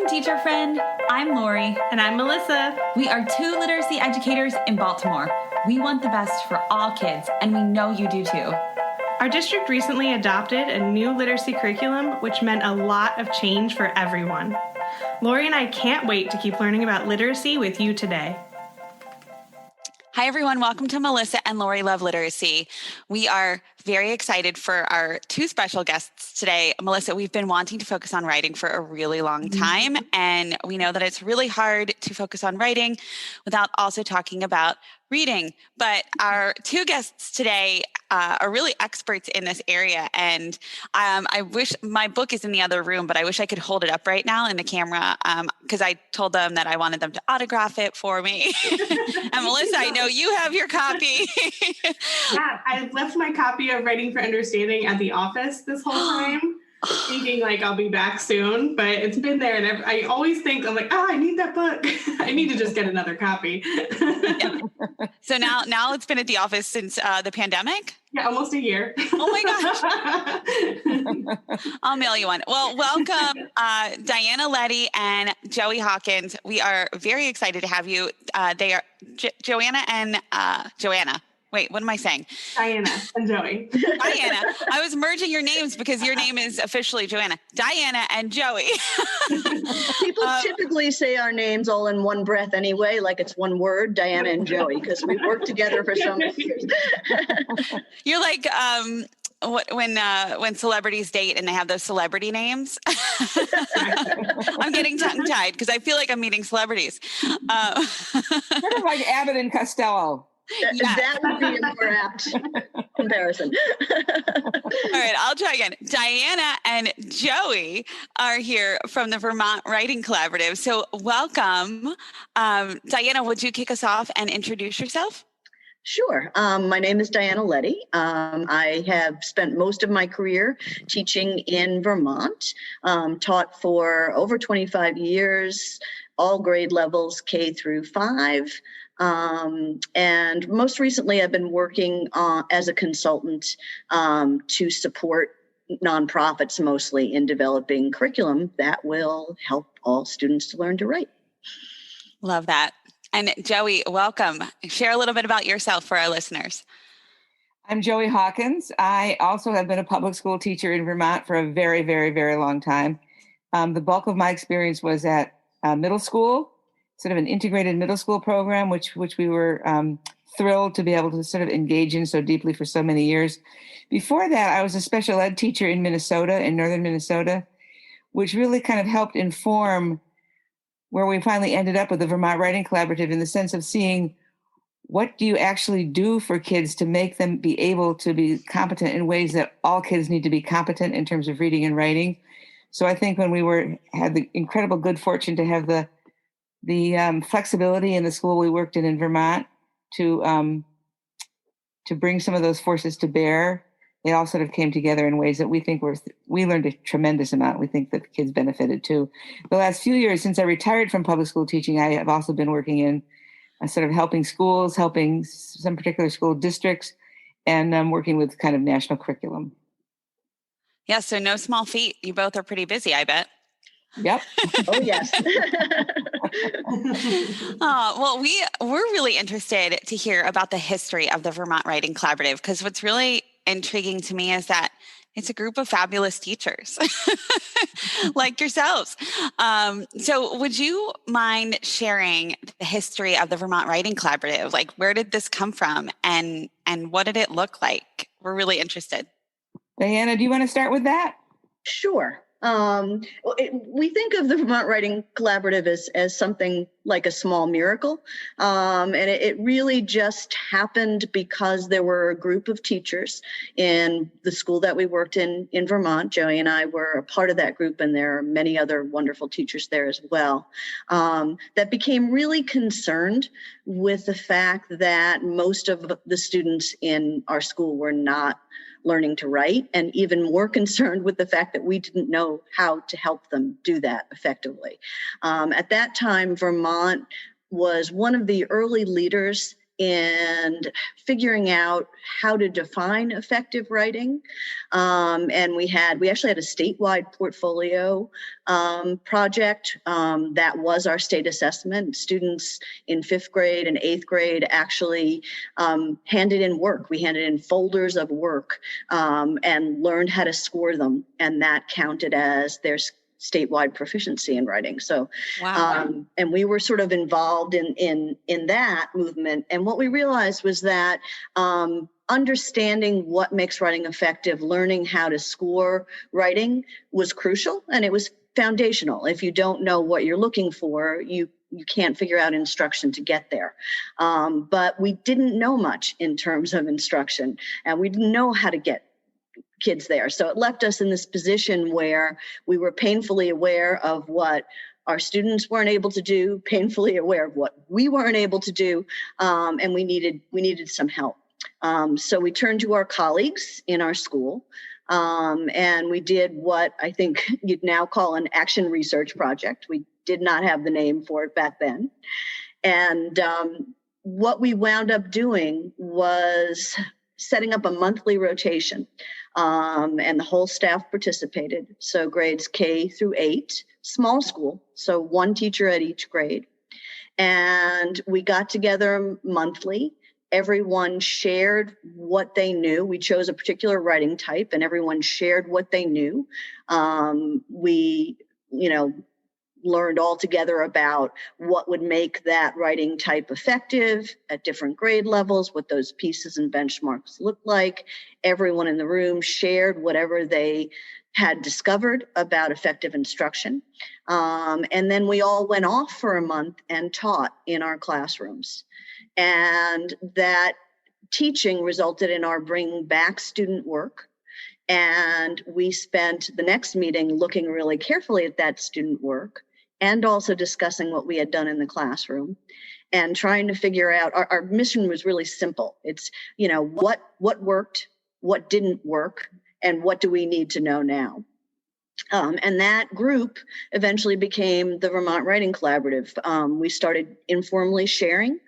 Welcome, teacher friend. I'm Lori. And I'm Melissa. We are two literacy educators in Baltimore. We want the best for all kids, and we know you do too. Our district recently adopted a new literacy curriculum, which meant a lot of change for everyone. Lori and I can't wait to keep learning about literacy with you today. Hi, everyone. Welcome to Melissa and Lori Love Literacy. We are very excited for our two special guests today. Melissa, we've been wanting to focus on writing for a really long time, and we know that it's really hard to focus on writing without also talking about reading. But our two guests today are really experts in this area, and I wish my book is in the other room, but I wish I could hold it up right now in the camera because I told them that I wanted them to autograph it for me. And Melissa, I know you have your copy. Yeah, I left my copy of Writing for Understanding at the office this whole time, thinking like I'll be back soon, but it's been there, and I always think, I'm like, I need that book. I need to just get another copy. Yeah. So now it's been at the office since the pandemic? Yeah, almost a year. Oh my gosh. I'll mail you one. Well, welcome, Diana Leddy and Joey Hawkins. We are very excited to have you. They are Joanna and Joanna. Wait, what am I saying? Diana and Joey. Diana. I was merging your names because your name is officially Joanna. Diana and Joey. People typically say our names all in one breath anyway, like it's one word, Diana and Joey, because we've worked together for so many years. You're like when celebrities date and they have those celebrity names. I'm getting tongue-tied because I feel like I'm meeting celebrities. Sort of like Abbott and Costello. Yeah. That would be a more apt comparison. All right, I'll try again. Diana and Joey are here from the Vermont Writing Collaborative. So welcome. Diana, would you kick us off and introduce yourself? Sure. My name is Diana Leddy. I have spent most of my career teaching in Vermont, taught for over 25 years, all grade levels, K through 5. And most recently, I've been working as a consultant to support nonprofits, mostly in developing curriculum that will help all students to learn to write. Love that. And Joey, welcome. Share a little bit about yourself for our listeners. I'm Joey Hawkins. I also have been a public school teacher in Vermont for a very, very, very long time. The bulk of my experience was at middle school, sort of an integrated middle school program, which we were thrilled to be able to sort of engage in so deeply for so many years. Before that, I was a special ed teacher in Minnesota, in northern Minnesota, which really kind of helped inform where we finally ended up with the Vermont Writing Collaborative, in the sense of seeing what do you actually do for kids to make them be able to be competent in ways that all kids need to be competent in terms of reading and writing. So I think when we had the incredible good fortune to have the flexibility in the school we worked in Vermont to bring some of those forces to bear, they all sort of came together in ways that we think we learned a tremendous amount. We think that the kids benefited too. The last few years since I retired from public school teaching, I have also been working in sort of helping schools, helping some particular school districts, and working with kind of national curriculum. Yeah, so no small feat. You both are pretty busy, I bet. Yep. Oh, yes. Well, we're really interested to hear about the history of the Vermont Writing Collaborative, because what's really intriguing to me is that it's a group of fabulous teachers like yourselves. So would you mind sharing the history of the Vermont Writing Collaborative? Like, where did this come from and what did it look like? We're really interested. Diana, do you want to start with that? Sure. We think of the Vermont Writing Collaborative as something like a small miracle. And it really just happened because there were a group of teachers in the school that we worked in Vermont. Joey and I were a part of that group, and there are many other wonderful teachers there as well, that became really concerned with the fact that most of the students in our school were not learning to write, and even more concerned with the fact that we didn't know how to help them do that effectively. At that time, Vermont was one of the early leaders in figuring out how to define effective writing. And we actually had a statewide portfolio project that was our state assessment. Students in 5th grade and 8th grade actually handed in work. We handed in folders of work and learned how to score them, and that counted as their statewide proficiency in writing. So, wow. And we were sort of involved in that movement. And what we realized was that understanding what makes writing effective, learning how to score writing was crucial, and it was foundational. If you don't know what you're looking for, you can't figure out instruction to get there. But we didn't know much in terms of instruction, and we didn't know how to get kids there. So it left us in this position where we were painfully aware of what our students weren't able to do, painfully aware of what we weren't able to do, and we needed some help. So we turned to our colleagues in our school, and we did what I think you'd now call an action research project. We did not have the name for it back then. And what we wound up doing was setting up a monthly rotation, and the whole staff participated. So grades K through 8, small school, so one teacher at each grade. And we got together monthly. Everyone shared what they knew. We chose a particular writing type, and everyone shared what they knew. We, learned all together about what would make that writing type effective at different grade levels, what those pieces and benchmarks looked like. Everyone in the room shared whatever they had discovered about effective instruction. And then we all went off for a month and taught in our classrooms. And that teaching resulted in our bringing back student work. And we spent the next meeting looking really carefully at that student work and also discussing what we had done in the classroom and trying to figure out, our mission was really simple. It's, what worked, what didn't work, and what do we need to know now? And that group eventually became the Vermont Writing Collaborative. We started informally sharing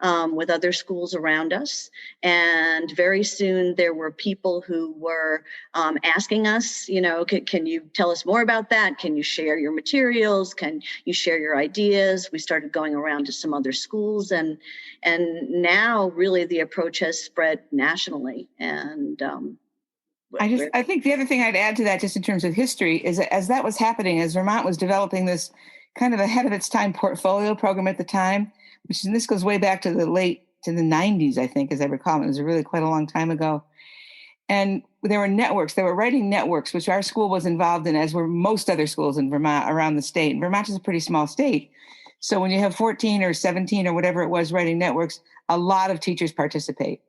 with other schools around us. And very soon there were people who were asking us, can you tell us more about that? Can you share your materials? Can you share your ideas? We started going around to some other schools. And now really the approach has spread nationally. And I think the other thing I'd add to that, just in terms of history, is that as that was happening, as Vermont was developing this kind of ahead of its time portfolio program at the time, and this goes way back to the 90s, I think, as I recall. It was really quite a long time ago. And there were writing networks, which our school was involved in, as were most other schools in Vermont around the state. And Vermont is a pretty small state. So when you have 14 or 17 or whatever it was writing networks, a lot of teachers participate.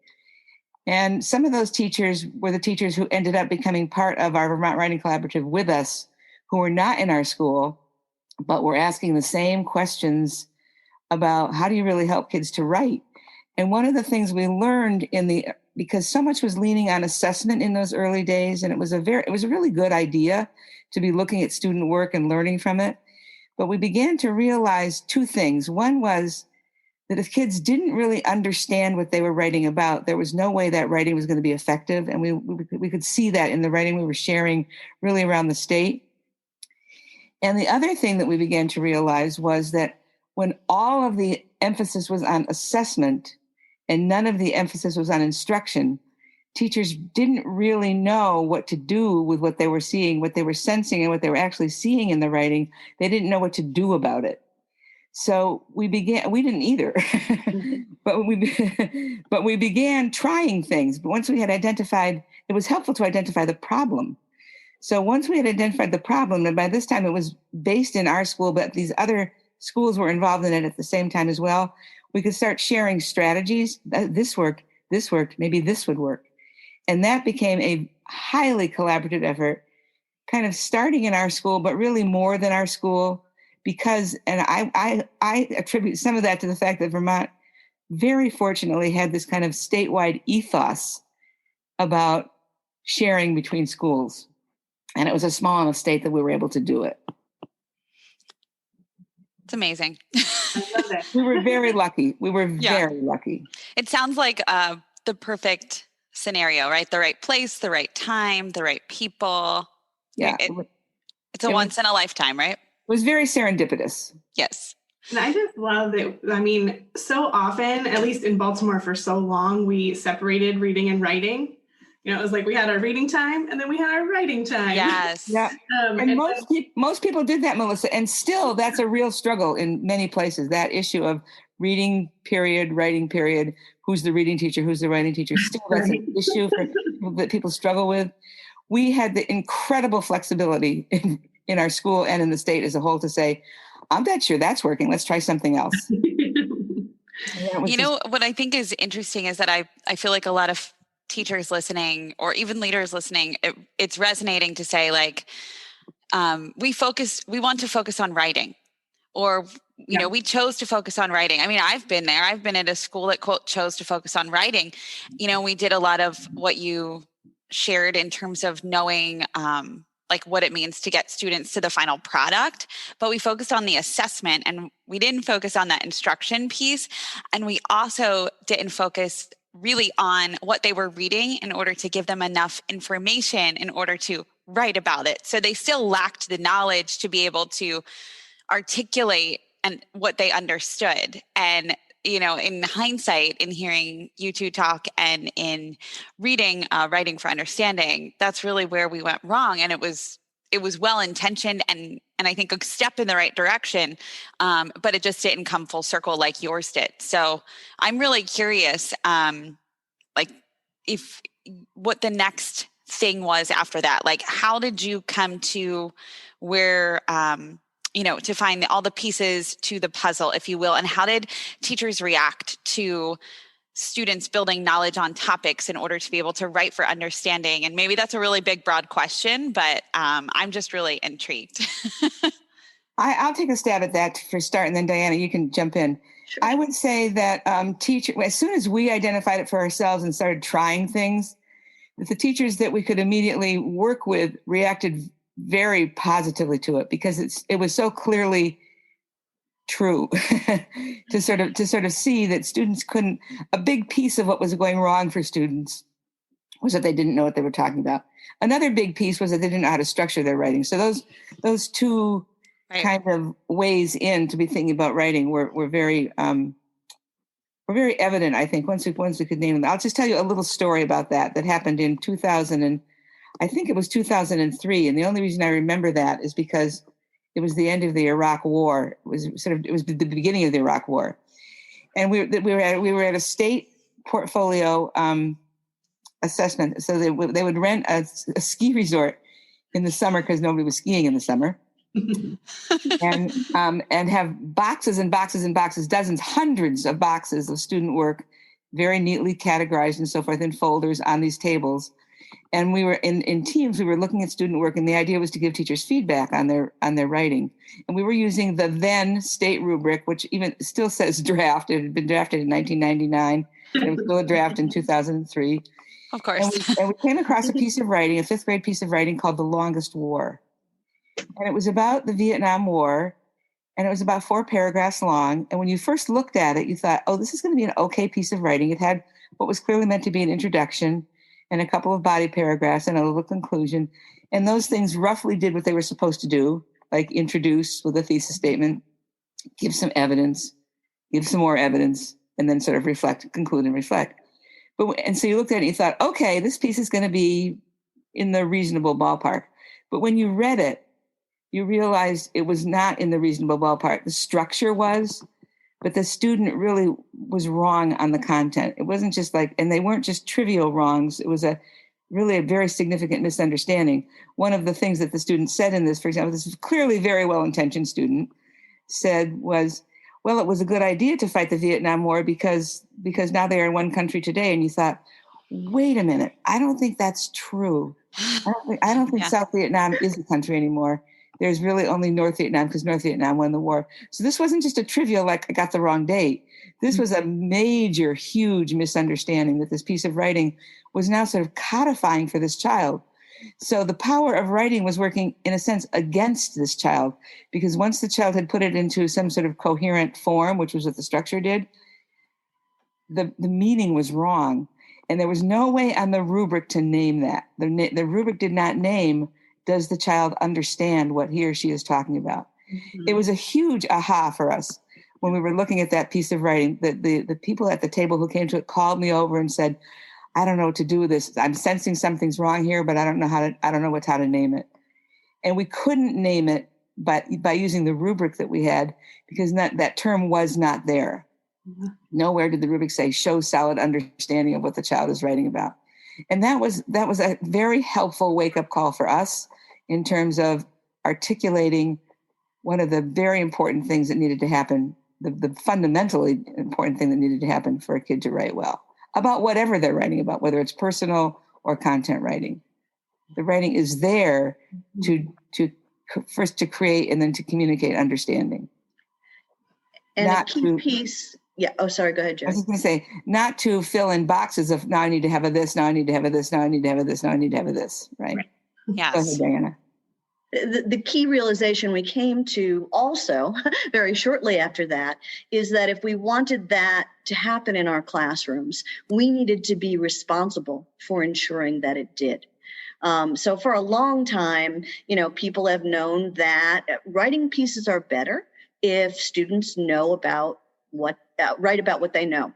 And some of those teachers were the teachers who ended up becoming part of our Vermont Writing Collaborative with us, who were not in our school, but were asking the same questions about how do you really help kids to write. And one of the things we learned because so much was leaning on assessment in those early days, and it was a really good idea to be looking at student work and learning from it. But we began to realize two things. One was that if kids didn't really understand what they were writing about, there was no way that writing was going to be effective. And we could see that in the writing we were sharing really around the state. And the other thing that we began to realize was that when all of the emphasis was on assessment and none of the emphasis was on instruction, teachers didn't really know what to do with what they were seeing, what they were sensing, and what they were actually seeing in the writing. They didn't know what to do about it. So we didn't either, but we began trying things. But once we had identified, it was helpful to identify the problem. So once we had identified the problem, and by this time it was based in our school, but these other schools were involved in it at the same time as well, we could start sharing strategies. This worked, maybe this would work. And that became a highly collaborative effort, kind of starting in our school, but really more than our school. Because, and I attribute some of that to the fact that Vermont very fortunately had this kind of statewide ethos about sharing between schools. And it was a small enough state that we were able to do it. It's amazing. I love that. We were very lucky. We were Yeah. very lucky. It sounds like the perfect scenario, right? The right place, the right time, the right people. Yeah. It's a once in a lifetime, right? It was very serendipitous. Yes. And I just love that. I mean, so often, at least in Baltimore for so long, we separated reading and writing. You know, it was like we had our reading time and then we had our writing time. Yes. Yeah. And most people did that, Melissa. And still, that's a real struggle in many places. That issue of reading period, writing period. Who's the reading teacher? Who's the writing teacher? Still, that's an issue that people struggle with. We had the incredible flexibility in our school and in the state as a whole to say, I'm not sure that's working. Let's try something else. You know, what I think is interesting is that I feel like a lot of teachers listening or even leaders listening, it's resonating to say like, we want to focus on writing, or, you know, we chose to focus on writing. I mean, I've been there. I've been at a school that quote chose to focus on writing. You know, we did a lot of what you shared in terms of knowing, like what it means to get students to the final product, but we focused on the assessment and we didn't focus on that instruction piece. And we also didn't focus really on what they were reading in order to give them enough information in order to write about it. So they still lacked the knowledge to be able to articulate and what they understood. And you know, in hindsight, in hearing you two talk and in reading, Writing for Understanding, that's really where we went wrong. And it was well intentioned and I think a step in the right direction, but it just didn't come full circle like yours did. So I'm really curious, like if what the next thing was after that. Like, how did you come to where? You know, to find all the pieces to the puzzle, if you will, and how did teachers react to students building knowledge on topics in order to be able to write for understanding? And maybe that's a really big, broad question, but I'm just really intrigued. I'll take a stab at that for start, and then Diana, you can jump in. Sure. I would say that as soon as we identified it for ourselves and started trying things, that the teachers that we could immediately work with reacted very positively to it, because it was so clearly true to sort of see that students couldn't. A big piece of what was going wrong for students was that they didn't know what they were talking about. Another big piece was that they didn't know how to structure their writing. So those two kind of ways in to be thinking about writing were very evident, I think, once we could name them. I'll just tell you a little story about that happened in 2003. And the only reason I remember that is because it was the end of the Iraq War. It was the beginning of the Iraq War. And we were at a state portfolio assessment. So they would rent a ski resort in the summer because nobody was skiing in the summer. and have boxes and boxes and boxes, dozens, hundreds of boxes of student work, very neatly categorized and so forth in folders on these tables. And we were in teams, we were looking at student work, and the idea was to give teachers feedback on their writing. And we were using the then state rubric, which even still says draft. It had been drafted in 1999, and it was still a draft in 2003. Of course. And we came across a piece of writing, a fifth grade piece of writing called The Longest War. And it was about the Vietnam War, and it was about 4 paragraphs long. And when you first looked at it, you thought, oh, this is going to be an okay piece of writing. It had what was clearly meant to be an introduction and a couple of body paragraphs and a little conclusion. And those things roughly did what they were supposed to do, like introduce with a thesis statement, give some evidence, give some more evidence, and then sort of reflect, conclude and reflect. And so you looked at it and you thought, okay, this piece is going to be in the reasonable ballpark. But when you read it, you realized it was not in the reasonable ballpark. The structure was, but the student really was wrong on the content. It wasn't just like, and they weren't just trivial wrongs. It was really a very significant misunderstanding. One of the things that the student said in this, for example, this is clearly very well-intentioned student, said was, well, it was a good idea to fight the Vietnam War because now they are in one country today. And you thought, wait a minute, I don't think that's true. I don't think South Vietnam is a country anymore. There's really only North Vietnam because North Vietnam won the war. So this wasn't just a trivial, like I got the wrong date. This was a major, huge misunderstanding that this piece of writing was now sort of codifying for this child. So the power of writing was working, in a sense, against this child, because once the child had put it into some sort of coherent form, which was what the structure did, the meaning was wrong. And there was no way on the rubric to name that. The rubric did not name, does the child understand what he or she is talking about? Mm-hmm. It was a huge aha for us when we were looking at that piece of writing. The people at the table who came to it called me over and said, I don't know what to do with this. I'm sensing something's wrong here, but I don't know how to name it. And we couldn't name it by using the rubric that we had, because that term was not there. Mm-hmm. Nowhere did the rubric say show solid understanding of what the child is writing about. And that was a very helpful wake-up call for us in terms of articulating one of the very important things that needed to happen, the fundamentally important thing that needed to happen for a kid to write well, about whatever they're writing about, whether it's personal or content writing. The writing is there to first to create and then to communicate understanding. And a key piece. Yeah. Oh, sorry. Go ahead, Joe. I was just going to say, not to fill in boxes of now I need to have a this, now I need to have a this, now I need to have a this, now I need to have a this. Right. Yes. Go ahead, Diana. The key realization we came to also very shortly after that is that if we wanted that to happen in our classrooms, we needed to be responsible for ensuring that it did. So for a long time, people have known that writing pieces are better if students know write about what they know.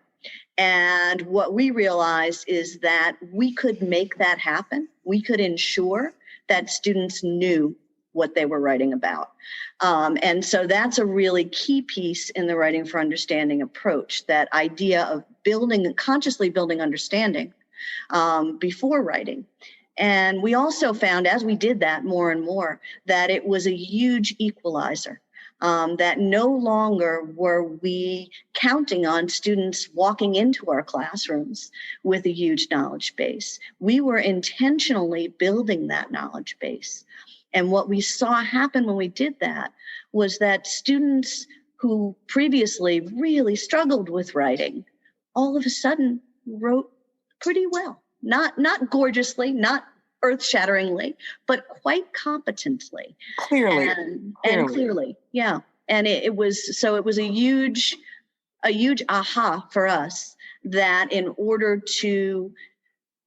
And what we realized is that we could make that happen. We could ensure that students knew what they were writing about. And so that's a really key piece in the Writing for Understanding approach, that idea of consciously building understanding before writing. And we also found, as we did that more and more, that it was a huge equalizer. That no longer were we counting on students walking into our classrooms with a huge knowledge base. We were intentionally building that knowledge base. And what we saw happen when we did that was that students who previously really struggled with writing all of a sudden wrote pretty well. Not gorgeously, not earth-shatteringly, but quite competently. Clearly. And clearly, yeah. And it was a huge aha for us that in order to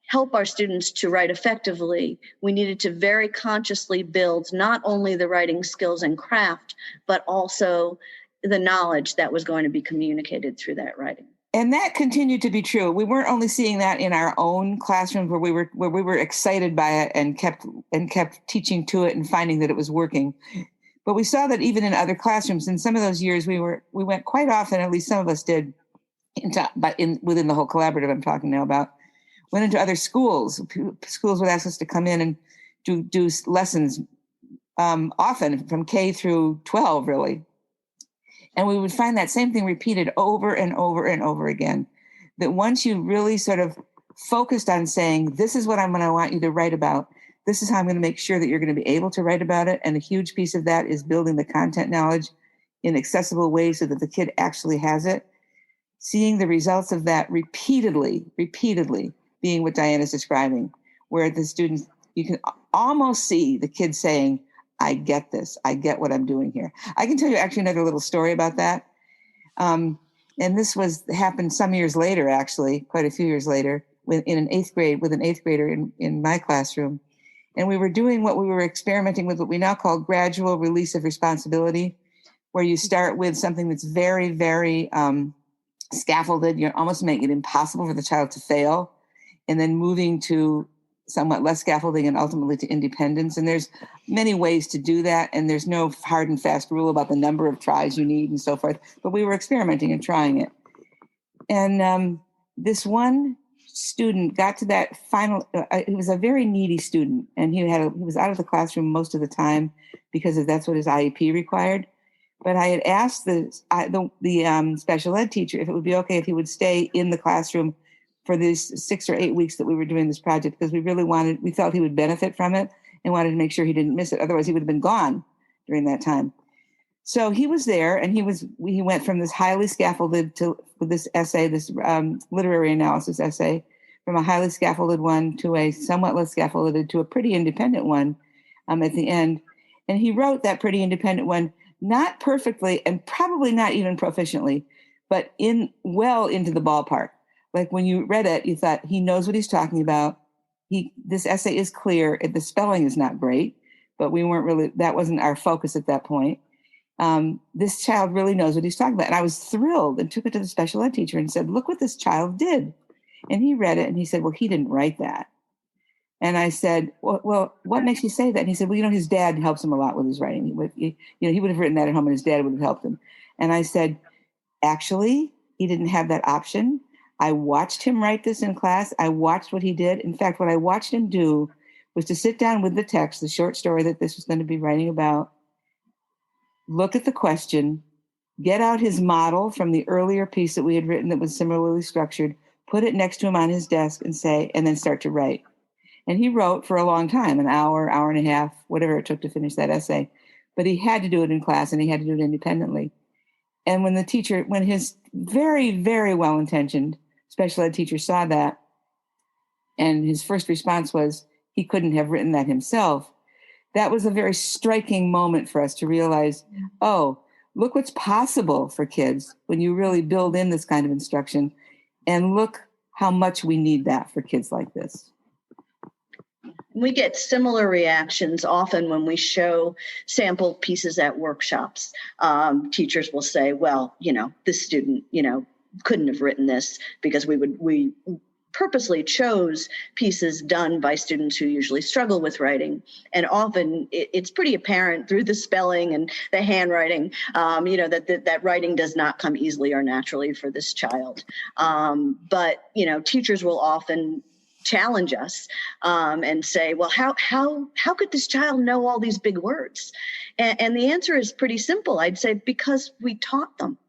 help our students to write effectively, we needed to very consciously build not only the writing skills and craft, but also the knowledge that was going to be communicated through that writing. And that continued to be true. We weren't only seeing that in our own classrooms where we were excited by it and kept teaching to it and finding that it was working. But we saw that even in other classrooms. In some of those years, we went quite often, at least some of us did, within the whole collaborative I'm talking now about, went into other schools. Schools would ask us to come in and do lessons, often from K through 12, really. And we would find that same thing repeated over and over and over again. That once you really sort of focused on saying, this is what I'm going to want you to write about, this is how I'm going to make sure that you're going to be able to write about it. And a huge piece of that is building the content knowledge in accessible ways so that the kid actually has it. Seeing the results of that repeatedly being what Diana's describing, where the students, you can almost see the kids saying, I get this. I get what I'm doing here. I can tell you actually another little story about that. And this happened some years later, actually, quite a few years later, in an eighth grade, with an eighth grader in my classroom. And we were experimenting with what we now call gradual release of responsibility, where you start with something that's very, very scaffolded. You're almost making it impossible for the child to fail, and then moving to somewhat less scaffolding and ultimately to independence. And there's many ways to do that. And there's no hard and fast rule about the number of tries you need and so forth. But we were experimenting and trying it. And this one student got to that final, he was a very needy student. And he was out of the classroom most of the time because that's what his IEP required. But I had asked the special ed teacher if it would be okay if he would stay in the classroom for these 6 or 8 weeks that we were doing this project, because we felt he would benefit from it and wanted to make sure he didn't miss it. Otherwise he would have been gone during that time. So he was there, and he went from this highly scaffolded to this essay, this literary analysis essay, from a highly scaffolded one to a somewhat less scaffolded to a pretty independent one at the end. And he wrote that pretty independent one, not perfectly and probably not even proficiently, but well into the ballpark. Like when you read it, you thought he knows what he's talking about. This essay is clear. The spelling is not great, but that wasn't our focus at that point. This child really knows what he's talking about. And I was thrilled and took it to the special ed teacher and said, look what this child did. And he read it and he said, well, he didn't write that. And I said, well, what makes you say that? And he said, well, his dad helps him a lot with his writing. He would have written that at home and his dad would have helped him. And I said, actually, he didn't have that option. I watched him write this in class. I watched what he did. In fact, what I watched him do was to sit down with the text, the short story that this was going to be writing about, look at the question, get out his model from the earlier piece that we had written that was similarly structured, put it next to him on his desk and then start to write. And he wrote for a long time, an hour, hour and a half, whatever it took to finish that essay. But he had to do it in class and he had to do it independently. And when his very, very well-intentioned special ed teacher saw that, and his first response was he couldn't have written that himself, that was a very striking moment for us to realize, oh, look what's possible for kids when you really build in this kind of instruction, and look how much we need that for kids like this. We get similar reactions often when we show sample pieces at workshops. Teachers will say, well, this student, couldn't have written this, because we purposely chose pieces done by students who usually struggle with writing. And often it's pretty apparent through the spelling and the handwriting, that writing does not come easily or naturally for this child. But teachers will often challenge us and say, well, how could this child know all these big words? And the answer is pretty simple. I'd say because we taught them.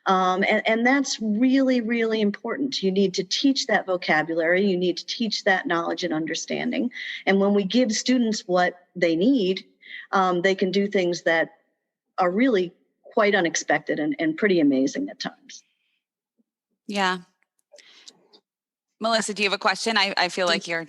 And that's really, really important. You need to teach that vocabulary. You need to teach that knowledge and understanding. And when we give students what they need, they can do things that are really quite unexpected and pretty amazing at times. Yeah. Melissa, do you have a question? I feel like you're...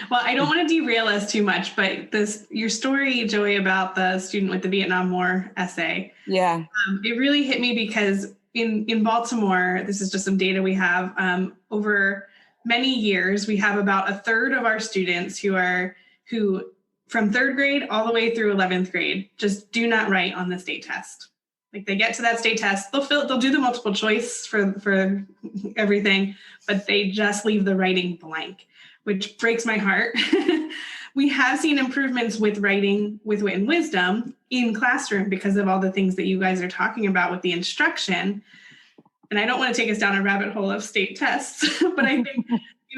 Well, I don't want to derail us too much, but your story, Joey, about the student with the Vietnam War essay, yeah, it really hit me because in Baltimore, this is just some data we have, over many years, we have about a third of our students who from third grade all the way through 11th grade just do not write on the state test. Like they get to that state test, they'll do the multiple choice for everything, but they just leave the writing blank, which breaks my heart. We have seen improvements with writing with wit and wisdom in classroom because of all the things that you guys are talking about with the instruction. And I don't want to take us down a rabbit hole of state tests, but I think,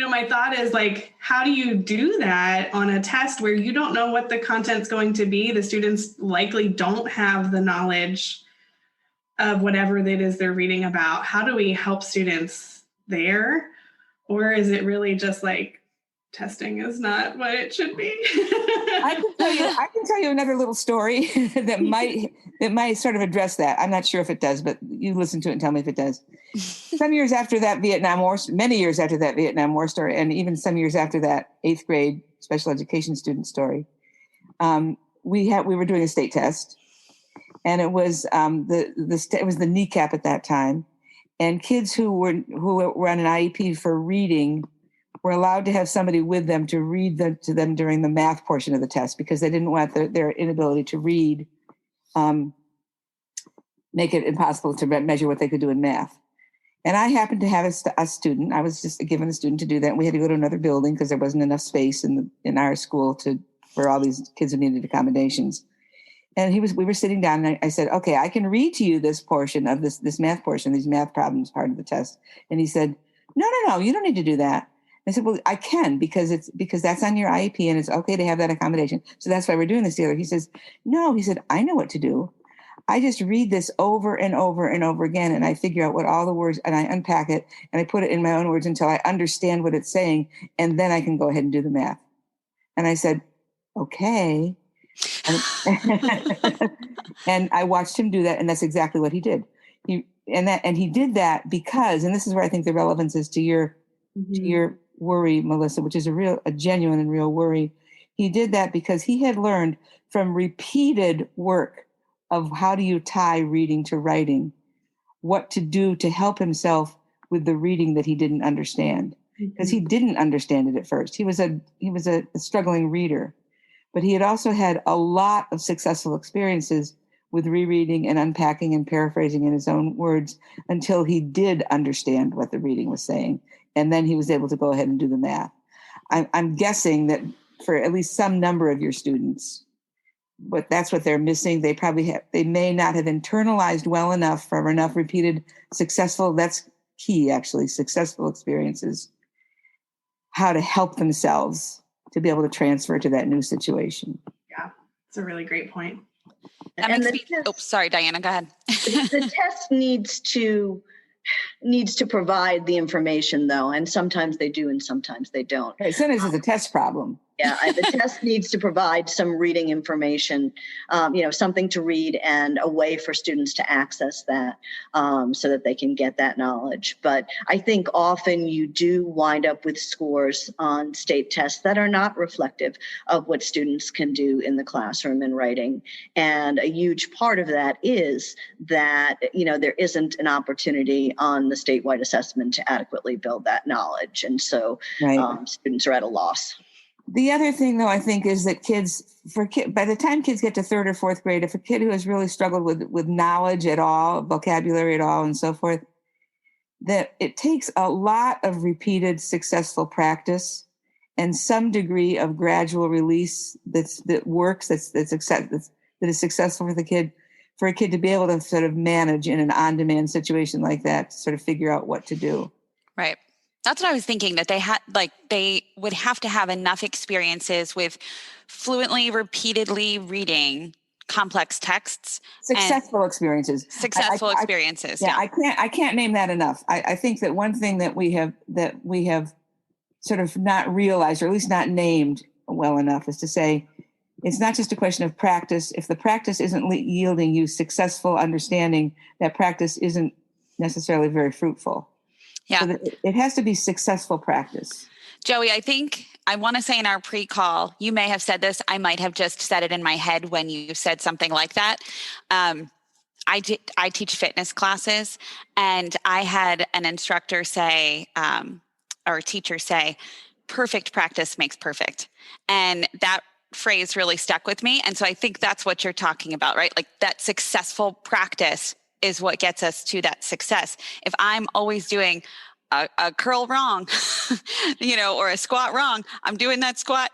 my thought is like, how do you do that on a test where you don't know what the content's going to be? The students likely don't have the knowledge of whatever it is they're reading about. How do we help students there? Or is it really just like testing is not what it should be? I can tell you another little story that might sort of address that. I'm not sure if it does, but you listen to it and tell me if it does. Some years after that Vietnam War, many years after that Vietnam War story, and even some years after that 8th grade special education student story, we were doing a state test, and it was it was the kneecap at that time, and kids who were on an IEP for reading were allowed to have somebody with them to read to them during the math portion of the test, because they didn't want their inability to read make it impossible to measure what they could do in math. And I happened to have a student. I was just given a student to do that. And we had to go to another building because there wasn't enough space in our school for all these kids who needed accommodations. And we were sitting down, and I said, okay, I can read to you this portion of this math portion, these math problems part of the test. And he said, no, you don't need to do that. I said, well, I can, because that's on your IEP and it's okay to have that accommodation. So that's why we're doing this together. He says, no, he said, I know what to do. I just read this over and over and over again, and I figure out what all the words, and I unpack it, and I put it in my own words until I understand what it's saying, and then I can go ahead and do the math. And I said, okay. And I watched him do that, and that's exactly what he did. He did that because, and this is where I think the relevance is to your worry, Melissa, which is a genuine and real worry. He did that because he had learned from repeated work of how do you tie reading to writing, what to do to help himself with the reading that he didn't understand, because he didn't understand it at first. He was a struggling reader, but he had also had a lot of successful experiences with rereading and unpacking and paraphrasing in his own words until he did understand what the reading was saying. And then he was able to go ahead and do the math. I'm guessing that for at least some number of your students, but that's what they're missing. They may not have internalized well enough from enough repeated that's key, actually, successful experiences, how to help themselves to be able to transfer to that new situation. Yeah, it's a really great point. Sorry, Diana, go ahead. The test needs to provide the information, though, and sometimes they do and sometimes they don't. Right, sometimes it's a test problem. Yeah, the test needs to provide some reading information, something to read and a way for students to access that so that they can get that knowledge. But I think often you do wind up with scores on state tests that are not reflective of what students can do in the classroom in writing. And a huge part of that is that, there isn't an opportunity on the statewide assessment to adequately build that knowledge. And so students are at a loss. The other thing, though, I think is that by the time kids get to third or fourth grade, if a kid who has really struggled with knowledge at all, vocabulary at all, and so forth, that it takes a lot of repeated successful practice and some degree of gradual release that is successful for a kid to be able to sort of manage in an on-demand situation like that, to sort of figure out what to do. Right. That's what I was thinking, that they would have to have enough experiences with fluently, repeatedly reading complex texts. Successful experiences. Yeah. I can't name that enough. I think that one thing that we have sort of not realized, or at least not named well enough, is to say it's not just a question of practice. If the practice isn't yielding you successful understanding, that practice isn't necessarily very fruitful. Yeah. So it has to be successful practice. Joey, I think I want to say in our pre-call, you may have said this. I might have just said it in my head when you said something like that. I teach fitness classes, and I had an instructor say, or a teacher say, perfect practice makes perfect. And that phrase really stuck with me. And so I think that's what you're talking about, right? Like that successful practice is what gets us to that success. If I'm always doing a curl wrong, or a squat wrong, I'm doing that squat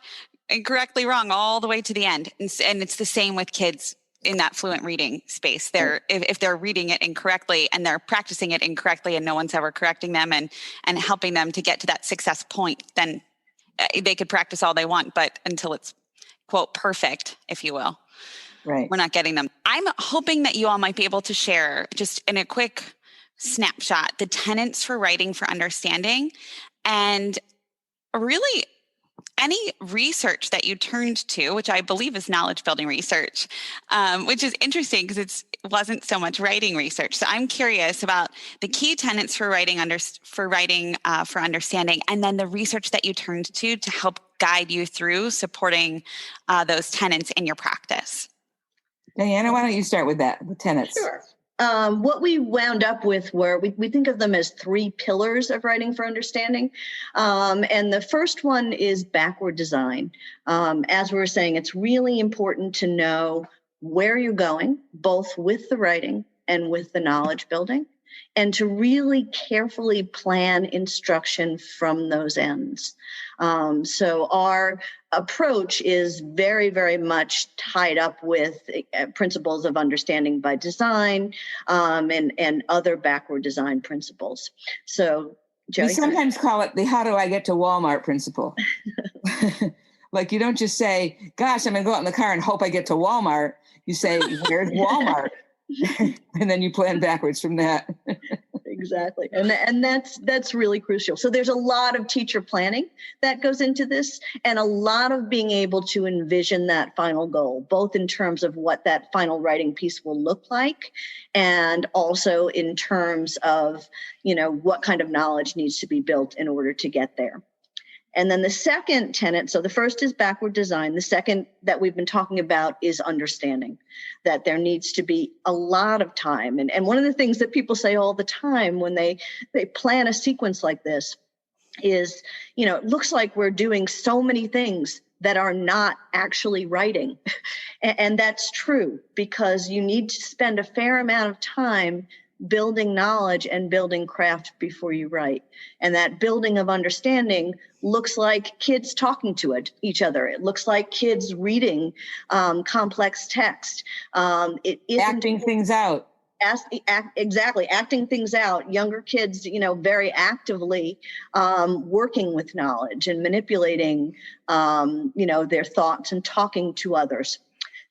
incorrectly wrong all the way to the end. And it's the same with kids in that fluent reading space. If they're reading it incorrectly and they're practicing it incorrectly and no one's ever correcting them and helping them to get to that success point, then they could practice all they want, but until it's, quote, perfect, if you will. Right. We're not getting them. I'm hoping that you all might be able to share, just in a quick snapshot, the tenets for writing for understanding, and really any research that you turned to, which I believe is knowledge building research, which is interesting because it wasn't so much writing research. So I'm curious about the key tenets for writing for understanding, and then the research that you turned to help guide you through supporting those tenets in your practice. Diana, why don't you start with that, the tenets? Sure. What we wound up with were, we think of them as 3 pillars of writing for understanding. And the first one is backward design. As we were saying, it's really important to know where you're going, both with the writing and with the knowledge building, and to really carefully plan instruction from those ends. So our approach is very, very much tied up with principles of understanding by design and other backward design principles. So, Joey, we sometimes call it the how do I get to Walmart principle. Like you don't just say, gosh, I'm going to go out in the car and hope I get to Walmart. You say, where's Walmart? And then you plan backwards from that. Exactly. And that's really crucial. So there's a lot of teacher planning that goes into this, and a lot of being able to envision that final goal, both in terms of what that final writing piece will look like, and also in terms of, what kind of knowledge needs to be built in order to get there. And then the second tenet, so the first is backward design. The second that we've been talking about is understanding, that there needs to be a lot of time. And one of the things that people say all the time when they plan a sequence like this is, it looks like we're doing so many things that are not actually writing. And that's true, because you need to spend a fair amount of time building knowledge and building craft before you write. And that building of understanding looks like kids talking to each other. It looks like kids reading complex text. It isn't acting things out. Exactly, acting things out. Younger kids, very actively working with knowledge and manipulating, their thoughts and talking to others.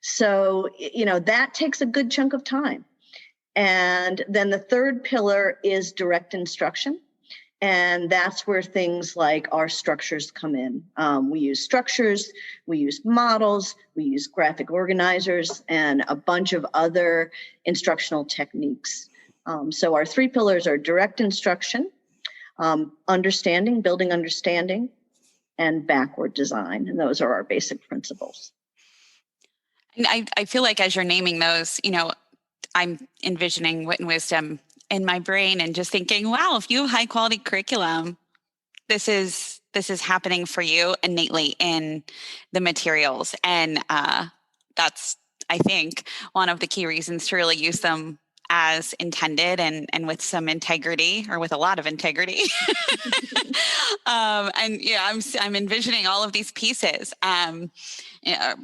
So, that takes a good chunk of time. And then the third pillar is direct instruction. And that's where things like our structures come in. We use structures, we use models, we use graphic organizers, and a bunch of other instructional techniques. So our three pillars are direct instruction, understanding, building understanding, and backward design. And those are our basic principles. And I feel like as you're naming those, I'm envisioning Wit and Wisdom in my brain and just thinking, wow, if you have high quality curriculum, this is happening for you innately in the materials. And that's, I think, one of the key reasons to really use them as intended and with some integrity, or with a lot of integrity. And yeah, I'm envisioning all of these pieces.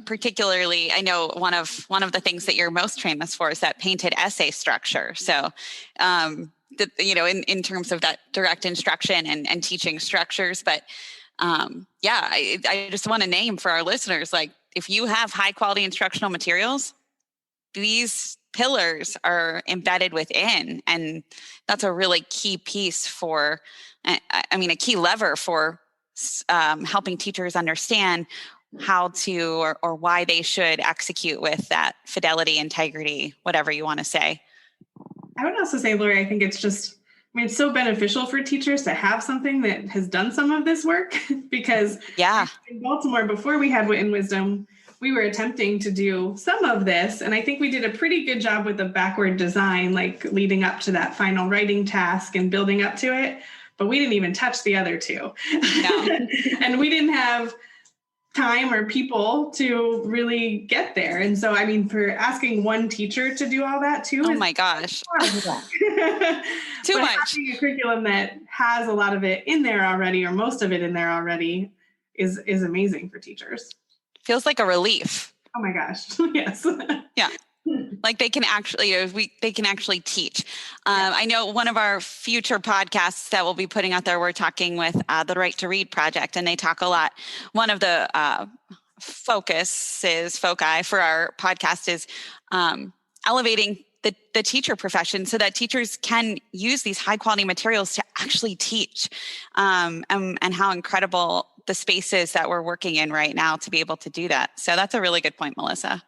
Particularly, I know one of the things that you're most famous for is that painted essay structure. So, in terms of that direct instruction and teaching structures, but I just want to name for our listeners, like, if you have high quality instructional materials, these pillars are embedded within, and that's a really key piece for, a key lever for helping teachers understand how to or why they should execute with that fidelity, integrity, whatever you want to say. I would also say, Lori, I think it's just, it's so beneficial for teachers to have something that has done some of this work, because in Baltimore, before we had Wit and Wisdom, we were attempting to do some of this. And I think we did a pretty good job with the backward design, like leading up to that final writing task and building up to it. But we didn't even touch the other two. No. And we didn't have time or people to really get there. And so, for asking one teacher to do all that too. Oh my gosh. Too much. Having a curriculum that has a lot of it in there already, or most of it in there already, is amazing for teachers. Feels like a relief. Oh my gosh. Yes. Yeah. Like they can actually, they can actually teach. I know one of our future podcasts that we'll be putting out there, we're talking with the Right to Read Project, and they talk a lot. One of the foci for our podcast is elevating the teacher profession so that teachers can use these high quality materials to actually teach, and how incredible the spaces that we're working in right now to be able to do that. So that's a really good point, Melissa.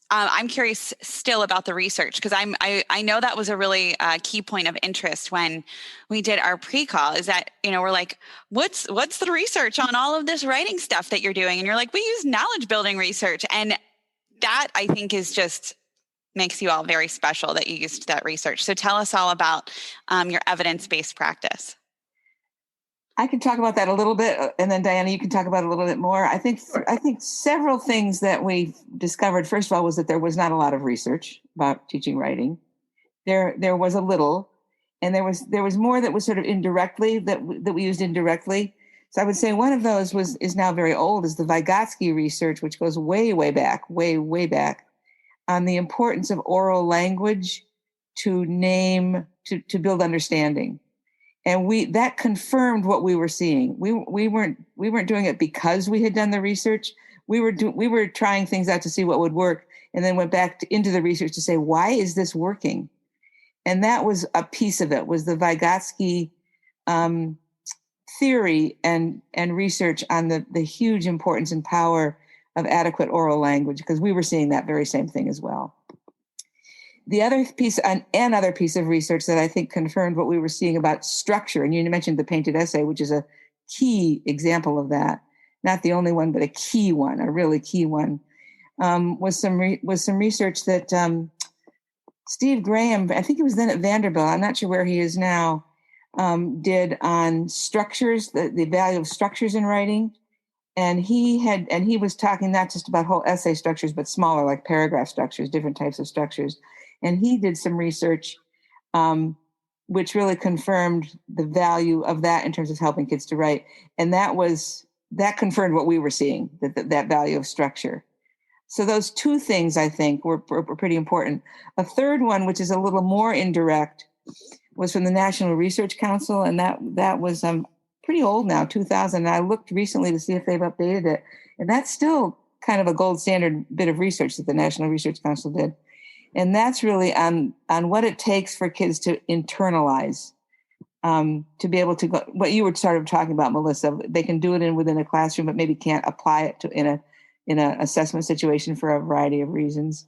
I'm curious still about the research, because I know that was a really key point of interest when we did our pre-call, is that, we're like, what's the research on all of this writing stuff that you're doing? And you're like, we use knowledge building research. And that, I think, is just makes you all very special that you used that research. So tell us all about your evidence-based practice. I can talk about that a little bit, and then Diana, you can talk about it a little bit more. I think several things that we discovered, first of all, was that there was not a lot of research about teaching writing. There was a little, and there was more that was sort of indirectly that we used indirectly. So I would say one of those is now very old, is the Vygotsky research, which goes way back, way back, on the importance of oral language to build understanding. And that confirmed what we were seeing. We weren't doing it because we had done the research. We were trying things out to see what would work, and then went back into the research to say, why is this working? And that was a piece of it, was the Vygotsky theory and research on the huge importance and power of adequate oral language, because we were seeing that very same thing as well. The other piece, another piece of research that I think confirmed what we were seeing about structure, and you mentioned the painted essay, which is a key example of that, not the only one, but a key one, a really key one, was some research that Steve Graham, I think he was then at Vanderbilt, I'm not sure where he is now, did on structures, the value of structures in writing. And he was talking not just about whole essay structures, but smaller, like paragraph structures, different types of structures. And he did some research which really confirmed the value of that in terms of helping kids to write. And that confirmed what we were seeing, that value of structure. So those two things, I think, were pretty important. A third one, which is a little more indirect, was from the National Research Council. And that was pretty old now, 2000. And I looked recently to see if they've updated it. And that's still kind of a gold standard bit of research that the National Research Council did. And that's really on what it takes for kids to internalize, to be able to go, what you were sort of talking about, Melissa. They can do it within a classroom, but maybe can't apply it in an assessment situation for a variety of reasons.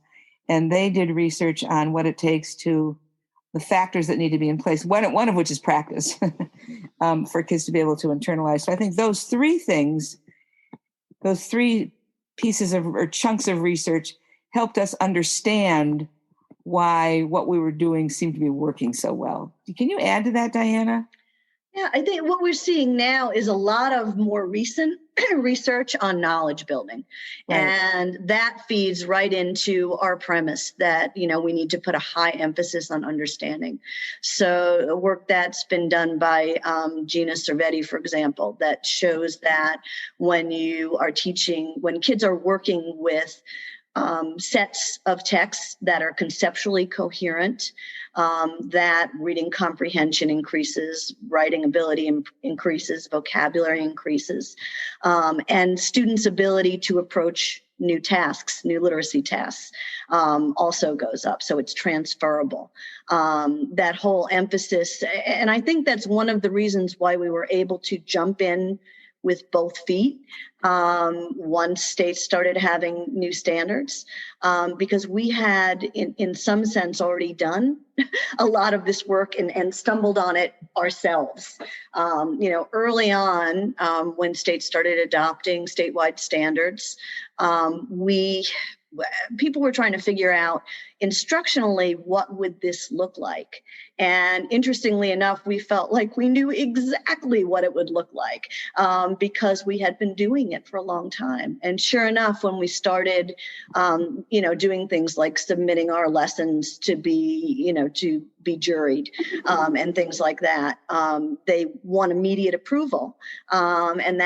And they did research on what it takes to the factors that need to be in place, one of which is practice, for kids to be able to internalize. So I think those three things, those three pieces or chunks of research helped us understand why what we were doing seemed to be working so well. Can you add to that, Diana? Yeah, I think what we're seeing now is a lot of more recent research on knowledge building. Right. And that feeds right into our premise that, we need to put a high emphasis on understanding. So the work that's been done by Gina Cervetti, for example, that shows that when kids are working with sets of texts that are conceptually coherent, that reading comprehension increases, writing ability increases, vocabulary increases, and students' ability to approach new tasks, new literacy tasks, also goes up. So it's transferable. That whole emphasis, and I think that's one of the reasons why we were able to jump in with both feet once states started having new standards, because we had, in some sense, already done a lot of this work and stumbled on it ourselves. Early on, when states started adopting statewide standards, people were trying to figure out instructionally, what would this look like? And interestingly enough, we felt like we knew exactly what it would look like, because we had been doing it for a long time. And sure enough, when we started, doing things like submitting our lessons to be juried, and things like that, they won immediate approval. And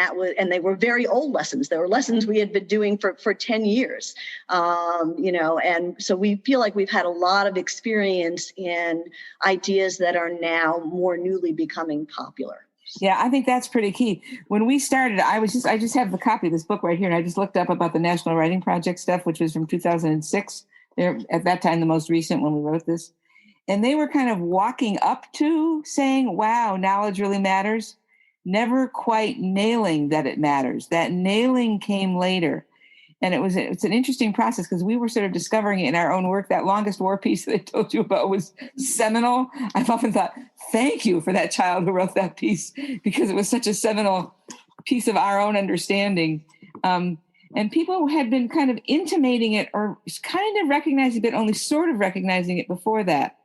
they were very old lessons. They were lessons we had been doing for 10 years, and so we feel like we've had a lot of experience in ideas that are now more newly becoming popular. Yeah, I think that's pretty key. When we started, I just have the copy of this book right here, and I just looked up about the National Writing Project stuff, which was from 2006. They're at that time the most recent when we wrote this. And they were kind of walking up to saying, wow, knowledge really matters, never quite nailing that it matters. That nailing came later. And it's an interesting process because we were sort of discovering it in our own work. That longest war piece that I told you about was seminal. I've often thought, thank you for that child who wrote that piece, because it was such a seminal piece of our own understanding. And people had been kind of intimating it or kind of recognizing it, but only sort of recognizing it before that.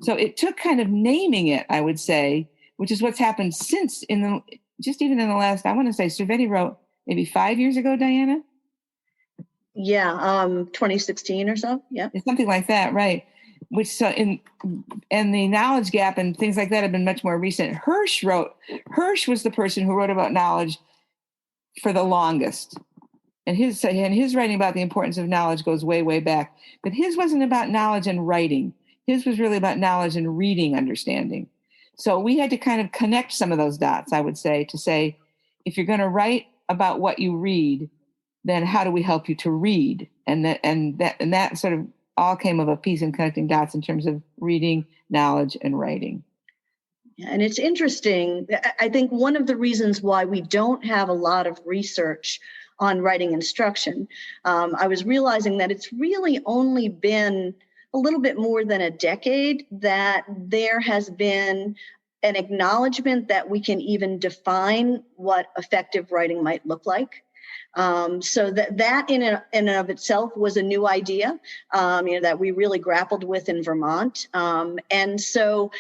So it took kind of naming it, I would say, which is what's happened since even in the last, I want to say Cervetti wrote maybe 5 years ago, Diana? Yeah, 2016 or so. Yeah, something like that, right? And the knowledge gap and things like that have been much more recent. Hirsch was the person who wrote about knowledge for the longest, and his writing about the importance of knowledge goes way, way back. But his wasn't about knowledge and writing. His was really about knowledge and reading, understanding. So we had to kind of connect some of those dots, I would say, to say, if you're going to write about what you read, then how do we help you to read? And that sort of all came of a piece in connecting dots in terms of reading, knowledge, and writing. And it's interesting. I think one of the reasons why we don't have a lot of research on writing instruction, I was realizing that it's really only been a little bit more than a decade that there has been an acknowledgement that we can even define what effective writing might look like. So that in and of itself was a new idea, that we really grappled with in Vermont. And so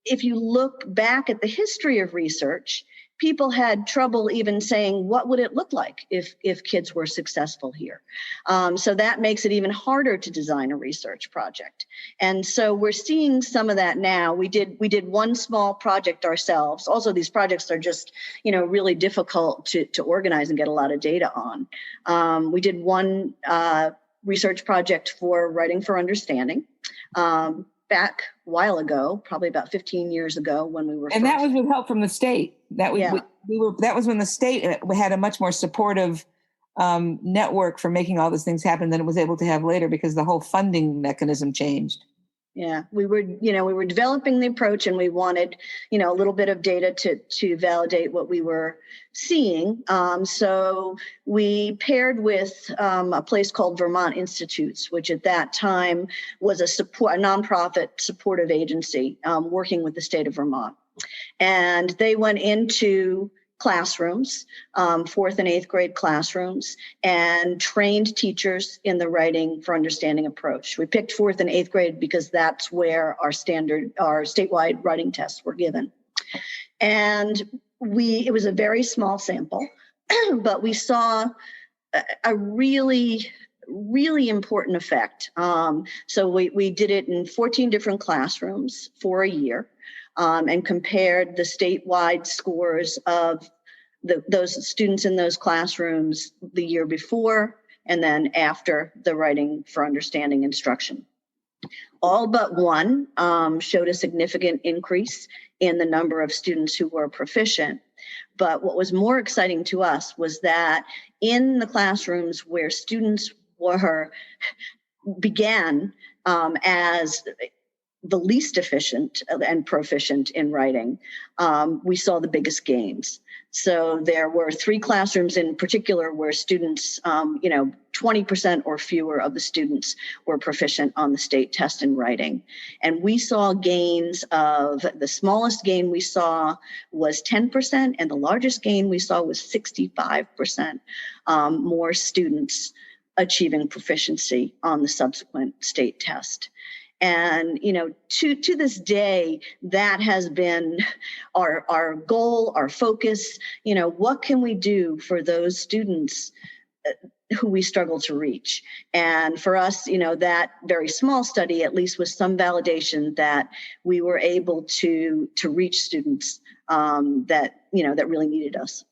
if you look back at the history of research, people had trouble even saying, what would it look like if kids were successful here? So that makes it even harder to design a research project. And so we're seeing some of that now. We did one small project ourselves. Also, these projects are just, really difficult to organize and get a lot of data on. We did one research project for Writing for Understanding. Back a while ago, probably about 15 years ago when we were and that was with help from the state. That was when the state had a much more supportive network for making all these things happen than it was able to have later because the whole funding mechanism changed. Yeah, we were developing the approach, and we wanted, a little bit of data to validate what we were seeing. So we paired with a place called Vermont Institutes, which at that time was a nonprofit supportive agency working with the state of Vermont, and they went into classrooms, 4th and 8th grade classrooms, and trained teachers in the Writing for Understanding approach. We picked 4th and 8th grade because that's where our statewide writing tests were given. And it was a very small sample, but we saw a really, really important effect. So we did it in 14 different classrooms for a year. And compared the statewide scores of those students in those classrooms the year before and then after the Writing for Understanding instruction. All but one showed a significant increase in the number of students who were proficient. But what was more exciting to us was that in the classrooms where students began as the least efficient and proficient in writing, we saw the biggest gains. So there were 3 classrooms in particular where students, 20% or fewer of the students were proficient on the state test in writing. And we saw gains the smallest gain we saw was 10%, and the largest gain we saw was 65% more students achieving proficiency on the subsequent state test. And, to this day, that has been our goal, our focus. What can we do for those students who we struggle to reach? And for us, that very small study at least was some validation that we were able to reach students that really needed us.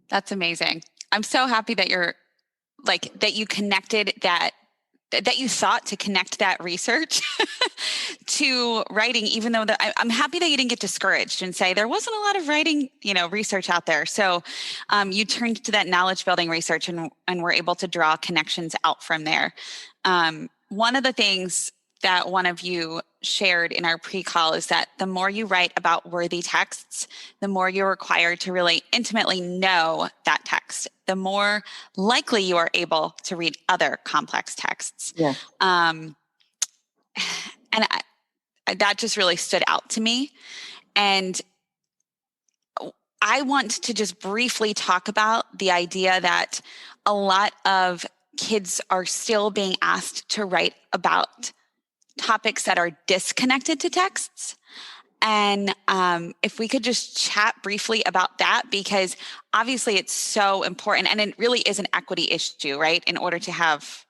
That's amazing. I'm so happy that that you connected that you thought to connect that research to writing, even though I'm happy that you didn't get discouraged and say there wasn't a lot of writing, research out there. So you turned to that knowledge building research and were able to draw connections out from there. One of the things that one of you shared in our pre-call is that the more you write about worthy texts, the more you're required to really intimately know that text, the more likely you are able to read other complex texts. Yeah. And that just really stood out to me. And I want to just briefly talk about the idea that a lot of kids are still being asked to write about topics that are disconnected to texts. And if we could just chat briefly about that, because obviously it's so important and it really is an equity issue, right? In order to have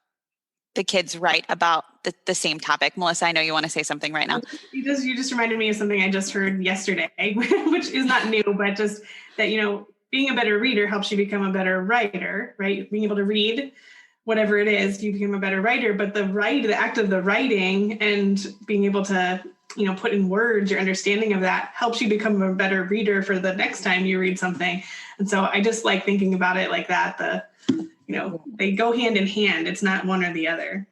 the kids write about the same topic. Melissa, I know you want to say something right now. You just reminded me of something I just heard yesterday, which is not new, but just that, being a better reader helps you become a better writer, right? Being able to read whatever it is, you become a better writer, but the act of the writing and being able to, put in words your understanding of that helps you become a better reader for the next time you read something. And so I just like thinking about it like that, they go hand in hand. It's not one or the other.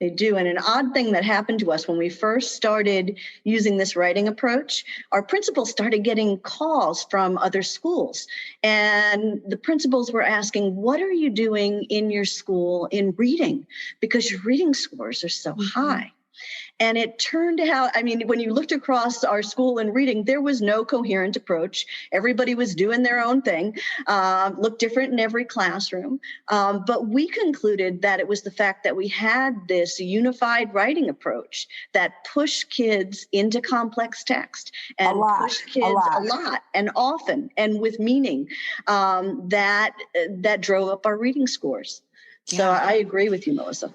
They do. And an odd thing that happened to us when we first started using this writing approach, our principals started getting calls from other schools. And the principals were asking, what are you doing in your school in reading? Because your reading scores are so high. And it turned out, I mean, when you looked across our school in reading, there was no coherent approach. Everybody was doing their own thing, looked different in every classroom. But we concluded that it was the fact that we had this unified writing approach that pushed kids into complex text and pushed kids a lot and often and with meaning, that drove up our reading scores. So I agree with you, Melissa.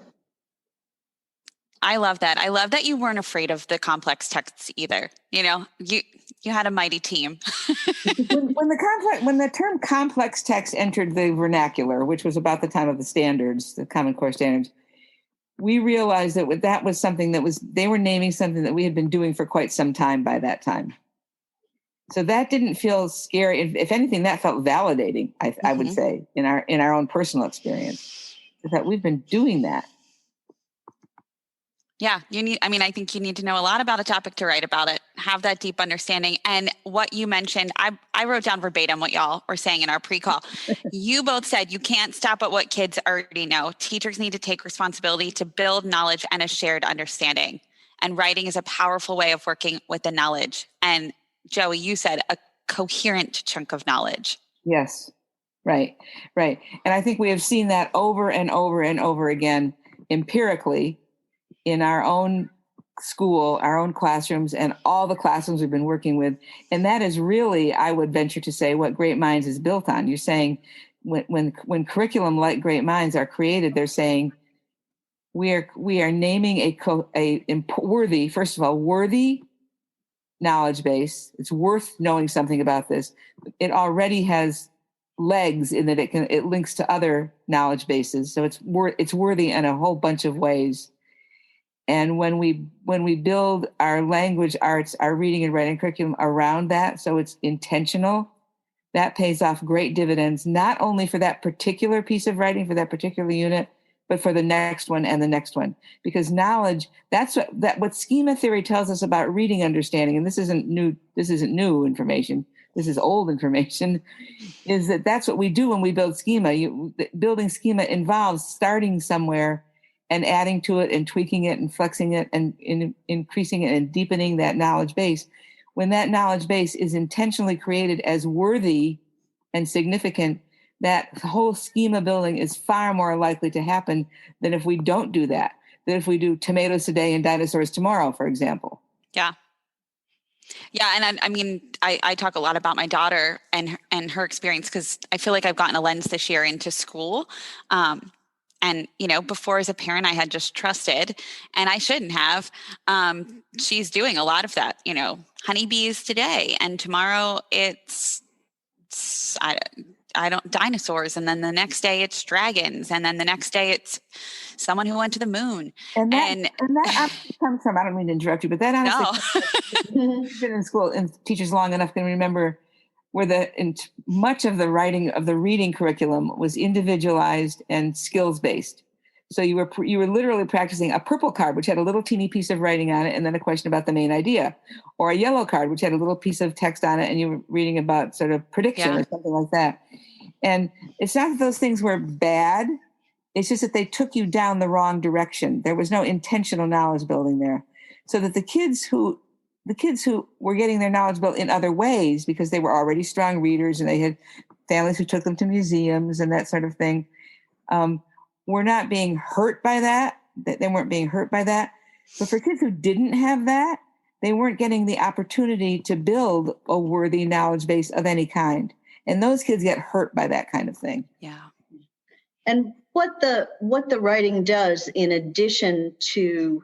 I love that. I love that you weren't afraid of the complex texts either. You had a mighty team. when the term complex text entered the vernacular, which was about the time of the standards, the Common Core standards, we realized that was something they were naming something that we had been doing for quite some time by that time. So that didn't feel scary. If anything, that felt validating, I would say, in our own personal experience, that we've been doing that. Yeah, I think you need to know a lot about a topic to write about it, have that deep understanding. And what you mentioned, I wrote down verbatim what y'all were saying in our pre-call. You both said you can't stop at what kids already know. Teachers need to take responsibility to build knowledge and a shared understanding. And writing is a powerful way of working with the knowledge. And Joey, you said a coherent chunk of knowledge. Yes, right. And I think we have seen that over and over and over again empirically in our own school, our own classrooms, and all the classrooms we've been working with. And that is really, I would venture to say, what Great Minds is built on. You're saying when curriculum like Great Minds are created, they're saying we are naming a worthy, first of all, worthy knowledge base. It's worth knowing something about this. It already has legs in that it links to other knowledge bases. So it's worthy in a whole bunch of ways. And when we build our language arts, our reading and writing curriculum around that, so it's intentional, that pays off great dividends, not only for that particular piece of writing, for that particular unit, but for the next one and the next one. Because knowledge, that's what schema theory tells us about reading understanding, and this isn't new information, this is old information, is that's what we do when we build schema. Building schema involves starting somewhere and adding to it and tweaking it and flexing it and increasing it and deepening that knowledge base. When that knowledge base is intentionally created as worthy and significant, that whole schema building is far more likely to happen than if we don't do that, than if we do tomatoes today and dinosaurs tomorrow, for example. Yeah. Yeah. And I talk a lot about my daughter and her experience because I feel like I've gotten a lens this year into school. And, before as a parent, I had just trusted, and I shouldn't have. She's doing a lot of that, honeybees today, and tomorrow it's dinosaurs. And then the next day it's dragons. And then the next day it's someone who went to the moon. And that honestly comes from, I don't mean to interrupt you, but that honestly, you've been in school and teachers long enough can remember where much of the reading curriculum was individualized and skills based. So you were literally practicing a purple card, which had a little teeny piece of writing on it, and then a question about the main idea, or a yellow card, which had a little piece of text on it, and you were reading about sort of prediction or something like that. And it's not that those things were bad. It's just that they took you down the wrong direction. There was no intentional knowledge building there. So that the kids who were getting their knowledge built in other ways because they were already strong readers and they had families who took them to museums and that sort of thing, were not being hurt by that. They weren't being hurt by that. But for kids who didn't have that, they weren't getting the opportunity to build a worthy knowledge base of any kind. And those kids get hurt by that kind of thing. Yeah. And what the writing does, in addition to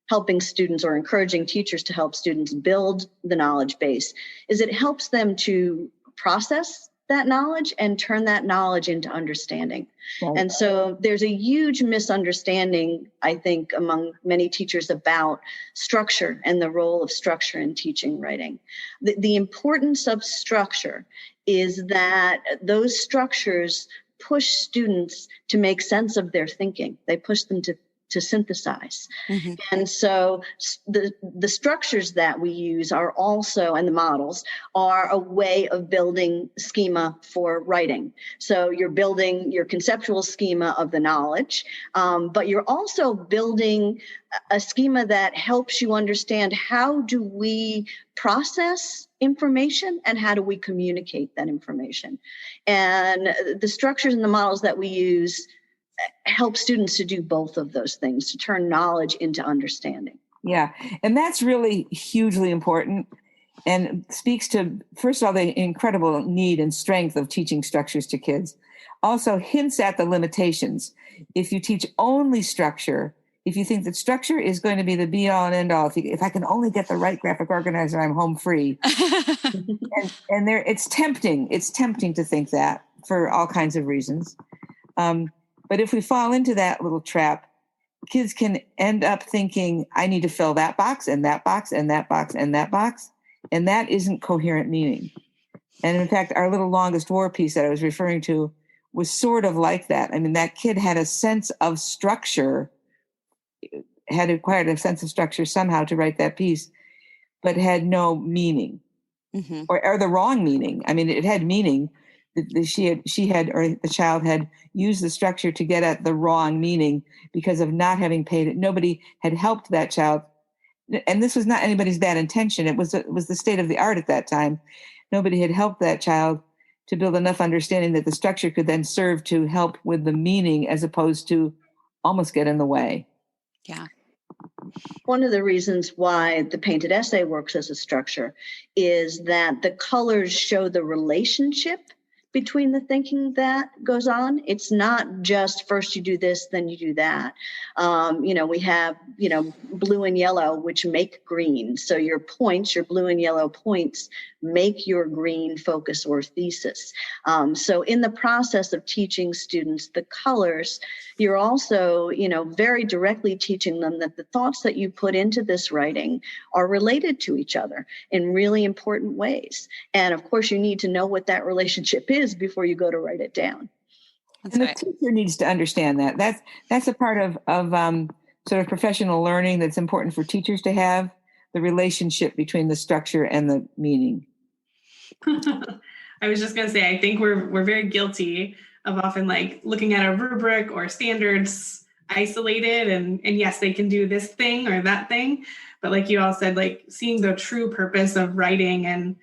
helping students or encouraging teachers to help students build the knowledge base, is it helps them to process that knowledge and turn that knowledge into understanding. Right. And so there's a huge misunderstanding, I think, among many teachers about structure and the role of structure in teaching writing. The importance of structure is that those structures push students to make sense of their thinking. They push them to to synthesize. Mm-hmm. And so the structures that we use are also, and the models are a way of building schema for writing. So you're building your conceptual schema of the knowledge, but you're also building a schema that helps you understand how do we process information and how do we communicate that information. And the structures and the models that we use help students to do both of those things, to turn knowledge into understanding. Yeah. And that's really hugely important and speaks to, first of all, the incredible need and strength of teaching structures to kids. Also hints at the limitations. If you teach only structure, if you think that structure is going to be the be all and end all, if I can only get the right graphic organizer, I'm home free. and there, it's tempting to think that for all kinds of reasons. But if we fall into that little trap, kids can end up thinking, I need to fill that box and that box and that box and that box. And that isn't coherent meaning. And in fact, our little longest war piece that I was referring to was sort of like that. I mean, that kid had a sense of structure, had acquired a sense of structure somehow to write that piece, but had no meaning, Mm-hmm. or the wrong meaning. I mean, it had meaning. She had, or the child had used the structure to get at the wrong meaning because of not having paid it. Nobody had helped that child. And this was not anybody's bad intention. It was the state of the art at that time. Nobody had helped that child to build enough understanding that the structure could then serve to help with the meaning as opposed to almost get in the way. Yeah. One of the reasons why the painted essay works as a structure is that the colors show the relationship between the thinking that goes on. It's not just first you do this, then you do that. We have, blue and yellow, which make green. So your points, your blue and yellow points, make your green focus or thesis. So in the process of teaching students the colors, you're also, very directly teaching them that the thoughts that you put into this writing are related to each other in really important ways. And of course, you need to know what that relationship is before you go to write it down. That's and right. The teacher needs to understand that. That's a part of sort of professional learning that's important for teachers to have, the relationship between the structure and the meaning. I was just going to say, I think we're very guilty of often like looking at a rubric or standards isolated and yes, they can do this thing or that thing. But like you all said, like seeing the true purpose of writing and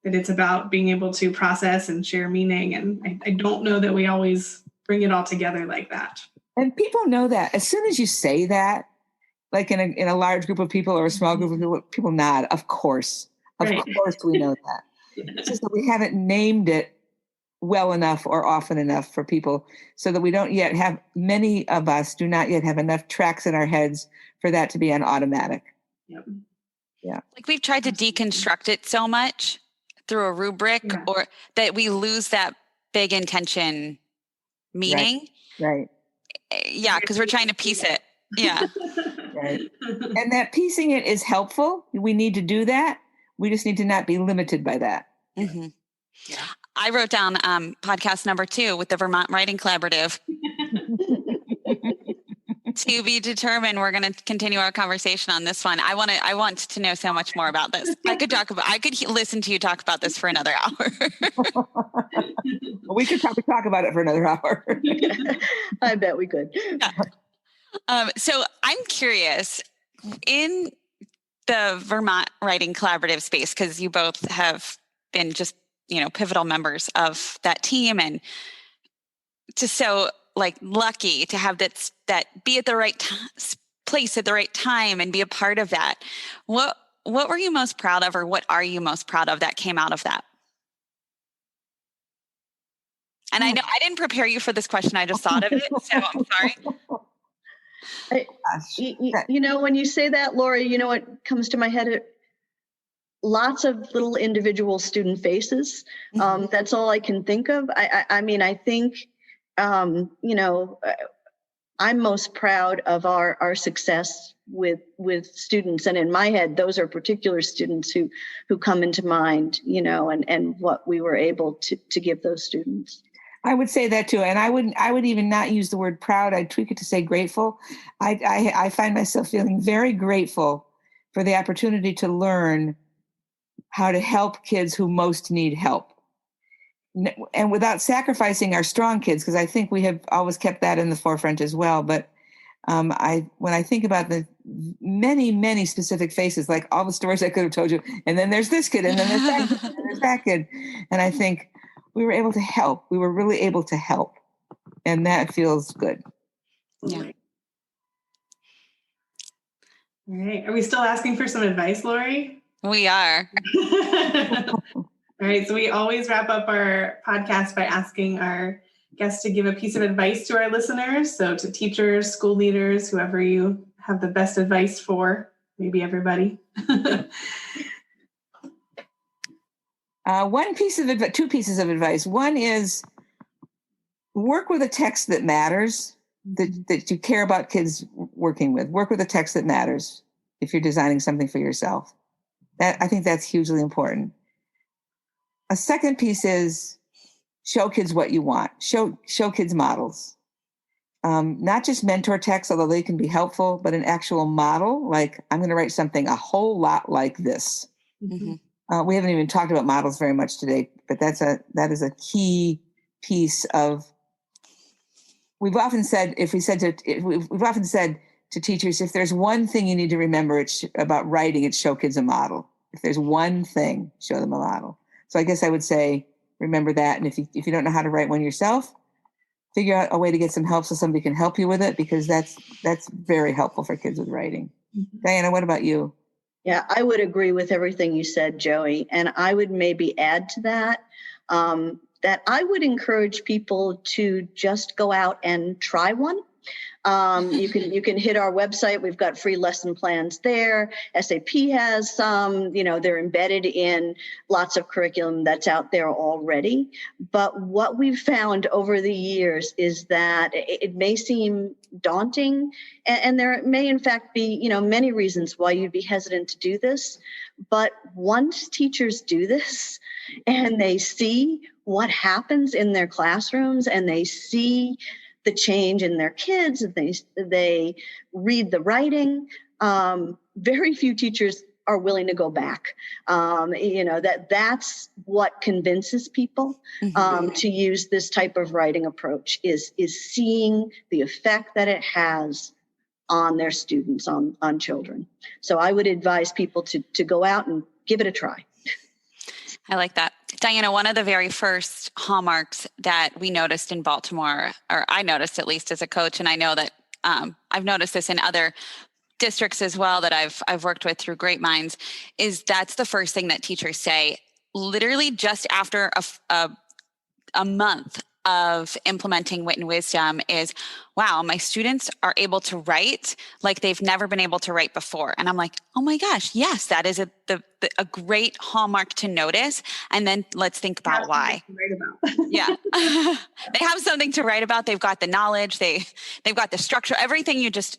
that it's about being able to process and share meaning. And I don't know that we always bring it all together like that. And people know that. As soon as you say that, like in a large group of people or a small group of people nod. Of course. Of course we know that. It's just that we haven't named it well enough or often enough for people so that we don't yet have, many of us do not yet have enough tracks in our heads for that to be an automatic. Yep. Yeah. Like we've tried to deconstruct it so much through a rubric or that we lose that big intention meaning. Right. Yeah, because we're trying to piece it. Yeah. Right. And that piecing it is helpful. We need to do that. We just need to not be limited by that. Mm-hmm. Yeah. I wrote down podcast number 2 with the Vermont Writing Collaborative. To be determined. We're going to continue our conversation on this one. I want to know so much more about this. I could listen to you talk about this for another hour. We could probably talk about it for another hour. I bet we could. Yeah. So I'm curious, in the Vermont Writing Collaborative space, because you both have been just, pivotal members of that team and just so lucky to have that be at the right place at the right time and be a part of that. What were you most proud of, or what are you most proud of that came out of that? And I know I didn't prepare you for this question. I just thought of it. So I'm sorry. When you say that, Lori, what comes to my head? Lots of little individual student faces. Mm-hmm. That's all I can think of. I think, I'm most proud of our success with students. And in my head, those are particular students who come into mind, and what we were able to give those students. I would say that too. And I would even not use the word proud. I'd tweak it to say grateful. I find myself feeling very grateful for the opportunity to learn how to help kids who most need help. And without sacrificing our strong kids, because I think we have always kept that in the forefront as well. But when I think about the many, many specific faces, like all the stories I could have told you, and then there's this kid, and then there's that kid, and there's that kid. And I think we were able to help. We were really able to help. And that feels good. Yeah. All right. Are we still asking for some advice, Lori? We are. All right. So we always wrap up our podcast by asking our guests to give a piece of advice to our listeners. So to teachers, school leaders, whoever you have the best advice for, maybe everybody. Two pieces of advice. One is work with a text that matters, that you care about kids working with. Work with a text that matters if you're designing something for yourself. I think that's hugely important. A second piece is show kids what you want. Show kids models. Not just mentor texts, although they can be helpful, but an actual model, like I'm going to write something a whole lot like this. Mm-hmm. We haven't even talked about models very much today, but that is a key piece of. We've often said to teachers, if there's one thing you need to remember about writing, it's show kids a model. If there's one thing, show them a model. So I guess I would say remember that, and if you don't know how to write one yourself, figure out a way to get some help so somebody can help you with it, because that's very helpful for kids with writing. Mm-hmm. Diana, what about you? Yeah, I would agree with everything you said, Joey. And I would maybe add to that, that I would encourage people to just go out and try one. You can hit our website. We've got free lesson plans there. SAP has some, they're embedded in lots of curriculum that's out there already. But what we've found over the years is that it may seem daunting, and there may in fact be, many reasons why you'd be hesitant to do this. But once teachers do this and they see what happens in their classrooms and they see the change in their kids, and they read the writing, very few teachers are willing to go back. That's what convinces people to use this type of writing approach is seeing the effect that it has on their students, on children. So I would advise people to go out and give it a try. I like that. Diana, one of the very first hallmarks that we noticed in Baltimore, or I noticed at least as a coach, and I know that I've noticed this in other districts as well that I've worked with through Great Minds, is that's the first thing that teachers say, literally just after a month of implementing Wit and Wisdom is, wow, my students are able to write like they've never been able to write before. And I'm like, oh my gosh, yes, that is a great hallmark to notice. And then let's think about why. Yeah. They have something to write about. They've got the knowledge. They've got the structure, everything you just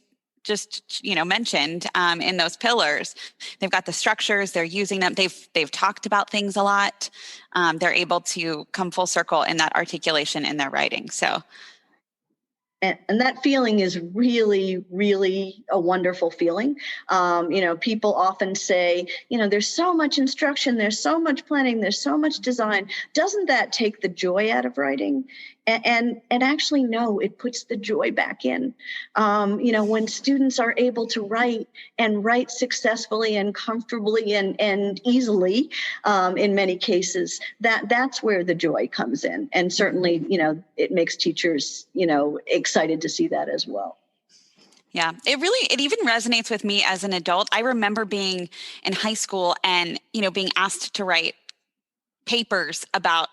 mentioned in those pillars. They've got the structures, they're using them. They've talked about things a lot. They're able to come full circle in that articulation in their writing. So. And that feeling is really, really a wonderful feeling. People often say, there's so much instruction, there's so much planning, there's so much design. Doesn't that take the joy out of writing? And actually, no, it puts the joy back in. When students are able to write and write successfully and comfortably and easily, in many cases, that's where the joy comes in. And certainly, it makes teachers, excited to see that as well. Yeah, it even resonates with me as an adult. I remember being in high school and, being asked to write papers about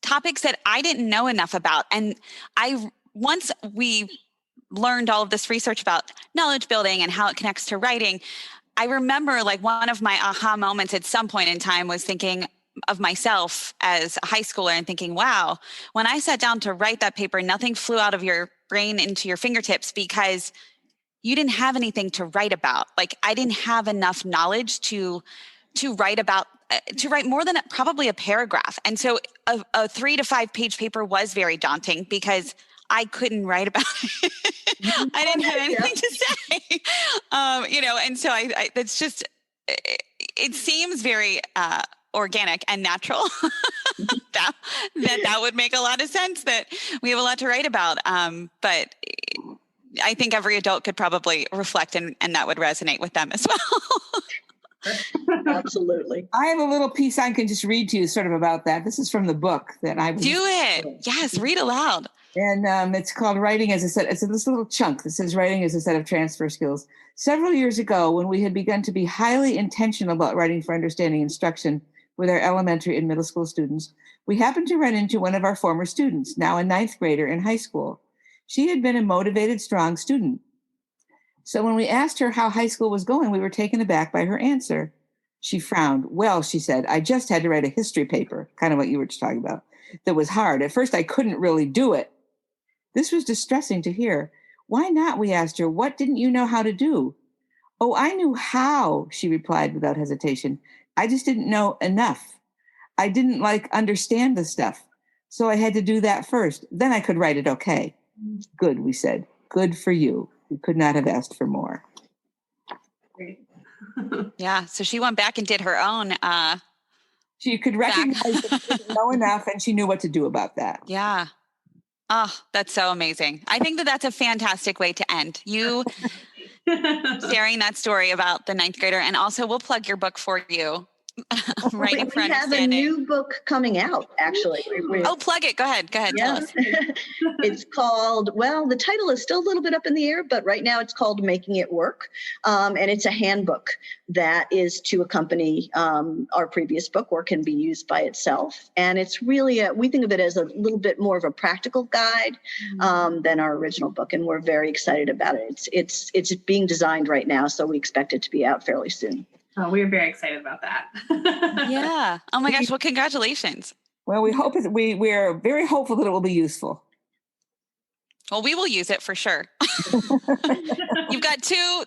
topics that I didn't know enough about. And once we learned all of this research about knowledge building and how it connects to writing, I remember like one of my aha moments at some point in time was thinking of myself as a high schooler and thinking, wow, when I sat down to write that paper, nothing flew out of your brain into your fingertips because you didn't have anything to write about. Like I didn't have enough knowledge to write about to write more than probably a paragraph. And so a 3 to 5 page paper was very daunting because I couldn't write about it. I didn't have anything to say, and so that's just, it seems very organic and natural. that would make a lot of sense, that we have a lot to write about. But I think every adult could probably reflect and that would resonate with them as well. Absolutely. I have a little piece I can just read to you sort of about that. This is from the book that I was. Do it. Yes, read aloud. And it's called Writing as a Set. It's this little chunk that says Writing as a Set of Transfer Skills. Several years ago, when we had begun to be highly intentional about writing for understanding instruction with our elementary and middle school students, we happened to run into one of our former students, now a 9th grader in high school. She had been a motivated, strong student. So when we asked her how high school was going, we were taken aback by her answer. She frowned. Well, she said, I just had to write a history paper, kind of what you were just talking about, that was hard. At first, I couldn't really do it. This was distressing to hear. Why not? We asked her. What didn't you know how to do? Oh, I knew how, she replied without hesitation. I just didn't know enough. I didn't understand the stuff. So I had to do that first. Then I could write it okay. Good, we said. Good for you. We could not have asked for more. Great. Yeah. So she went back and did her own. She could recognize that she didn't know enough, and she knew what to do about that. Yeah. Oh, that's so amazing. I think that that's a fantastic way to end. You sharing that story about the 9th grader. And also we'll plug your book for you. Writing for We have a new book coming out, actually. Plug it. Go ahead. Yeah. Tell us. It's called, the title is still a little bit up in the air, but right now it's called Making It Work. And it's a handbook that is to accompany our previous book, or can be used by itself. And it's really, we think of it as a little bit more of a practical guide than our original book. And we're very excited about it. It's being designed right now, so we expect it to be out fairly soon. Oh, we're very excited about that. Yeah. Oh my gosh. Well, congratulations. Well, we are very hopeful that it will be useful. Well, we will use it for sure. You've got two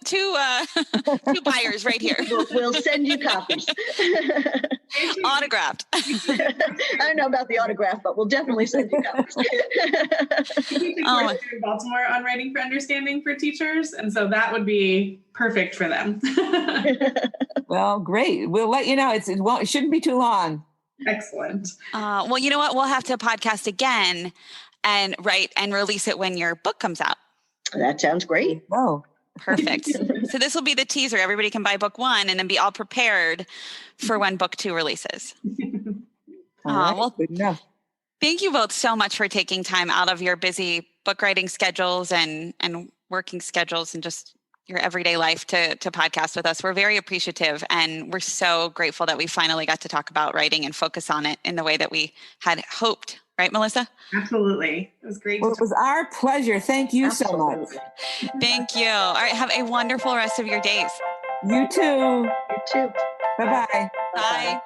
buyers right here. We'll send you copies. Autographed. I don't know about the autograph, but we'll definitely send you copies. We teach a course here in Baltimore on writing for understanding for teachers, and so that would be perfect for them. Well, great. We'll let you know. It shouldn't be too long. Excellent. Well, you know what? We'll have to podcast again and write and release it when your book comes out. That sounds great. Oh, perfect. So this will be the teaser. Everybody can buy book 1 and then be all prepared for when book 2 releases. Right, well, good enough. Thank you both so much for taking time out of your busy book writing schedules and working schedules and just your everyday life to podcast with us. We're very appreciative, and we're so grateful that we finally got to talk about writing and focus on it in the way that we had hoped. Right, Melissa? Absolutely. It was great. Well, it was our pleasure. Thank you so much. Thank you. All right. Have a wonderful rest of your days. You too. You too. Bye-bye. Bye.